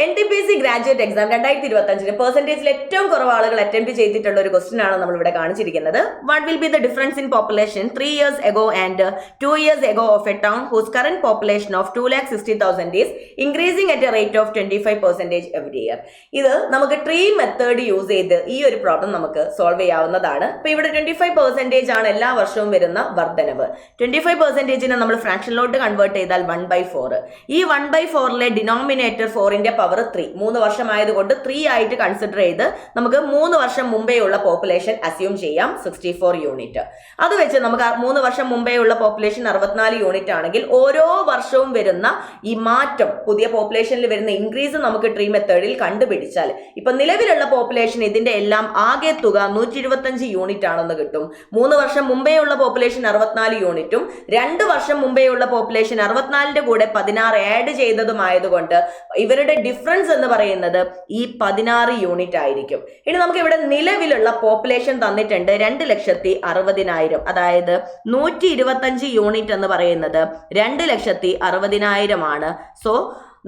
NTPC graduate exam 2025 പെർസെന്റേജിൽ ഏറ്റവും കുറവ് ആളുകൾ അറ്റംപ്റ്റ് ചെയ്തിട്ടുള്ള ഒരു ക്വസ്റ്റ്യൻ ആണ് നമ്മൾ ഇവിടെ കാണിച്ചിരിക്കുന്നത്. What will be the difference in population 3 years ago and 2 years ago of a town whose current population of 2,60,000 is increasing at a rate of 25% every year. ഇത് നമുക്ക് ട്രീ മെത്തേഡ് യൂസ് ചെയ്ത് ഈ ഒരു problem നമുക്ക് solve ചെയ്യാവുന്നതാണ്. ഇപ്പൊ ഇവിടെ 25% ആണ് എല്ലാ വർഷവും വരുന്ന വർധനവ്. 25% നമ്മൾ ഫ്രാക്ഷനിലോട്ട് കൺവേർട്ട് ചെയ്താൽ 1/4. ഈ 1/4ലെ ഡിനോമിനേറ്റർ 4ന്റെ പവർ 3. 3 വർഷമായതുകൊണ്ട് 3 ആയിട്ട് കൺസിഡർ ചെയ്ത് നമുക്ക് 3 വർഷം മുമ്പേ ഉള്ള പോപ്പുലേഷൻ അസ്യൂം ചെയ്യാം 64 യൂണിറ്റ്. അത് വെച്ച് നമുക്ക് 3 വർഷം മുമ്പേ ഉള്ള പോപ്പുലേഷൻ 64 യൂണിറ്റ് ആണെങ്കിൽ ഓരോ വർഷവും വരുന്ന ഈ മാറ്റം, പുതിയ പോപ്പുലേഷനിൽ വരുന്ന ഇൻക്രീസ് നമുക്ക് ട്രീ മെത്തേഡിൽ കണ്ടുപിടിച്ചാൽ ഇപ്പൊ നിലവിലുള്ള പോപ്പുലേഷൻ ഇതിന്റെ എല്ലാം ആകെ തുക 125 യൂണിറ്റ് ആണെന്ന് കിട്ടും. 3 വർഷം മുമ്പേ ഉള്ള പോപ്പുലേഷൻ 64 യൂണിറ്റും 2 വർഷം മുമ്പേ ഉള്ള പോപ്പുലേഷൻ 64ന്റെ കൂടെ 16 ആഡ് ചെയ്തതുമായതുകൊണ്ട് ഇവരുടെ ഡിഫറൻസ് എന്ന് പറയുന്നത് ഈ 16 യൂണിറ്റ് ആയിരിക്കും. ഇനി നമുക്ക് ഇവിടെ നിലവിലുള്ള പോപ്പുലേഷൻ തന്നിട്ടുണ്ട് 2,60,000. അതായത് 125 യൂണിറ്റ് എന്ന് പറയുന്നത് 2,60,000 ആണ്. സോ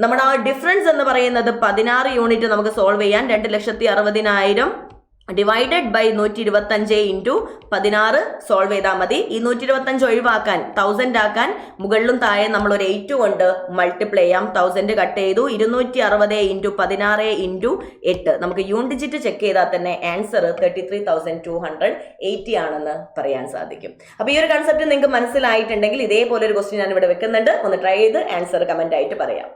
നമ്മുടെ ആ ഡിഫറൻസ് എന്ന് പറയുന്നത് 16 യൂണിറ്റ് നമുക്ക് സോൾവ് ചെയ്യാൻ 2,60,000 ഡിവൈഡഡ് ബൈ 125 ഇൻറ്റു 16 സോൾവ് ചെയ്താൽ മതി. ഈ 125 ഒഴിവാക്കാൻ 1000 ആക്കാൻ മുകളിലും താഴെ നമ്മൾ ഒരു 8 കൊണ്ട് മൾട്ടിപ്ലൈ ചെയ്യാം. 1000 കട്ട് ചെയ്തു. 260 ഇൻറ്റു 16 ഇൻറ്റു 8 നമുക്ക് യൂണിറ്റ് ഡിജിറ്റ് ചെക്ക് ചെയ്താൽ തന്നെ ആൻസർ 33,280 ആണെന്ന് പറയാൻ സാധിക്കും. അപ്പൊ ഈ ഒരു കൺസെപ്റ്റ് നിങ്ങൾക്ക് മനസ്സിലായിട്ടുണ്ടെങ്കിൽ ഇതേപോലെ ഒരു ക്വസ്റ്റ്യൻ ഞാൻ ഇവിടെ വെക്കുന്നുണ്ട്. ഒന്ന് ട്രൈ ചെയ്ത് ആൻസർ കമന്റ് ആയിട്ട് പറയാം.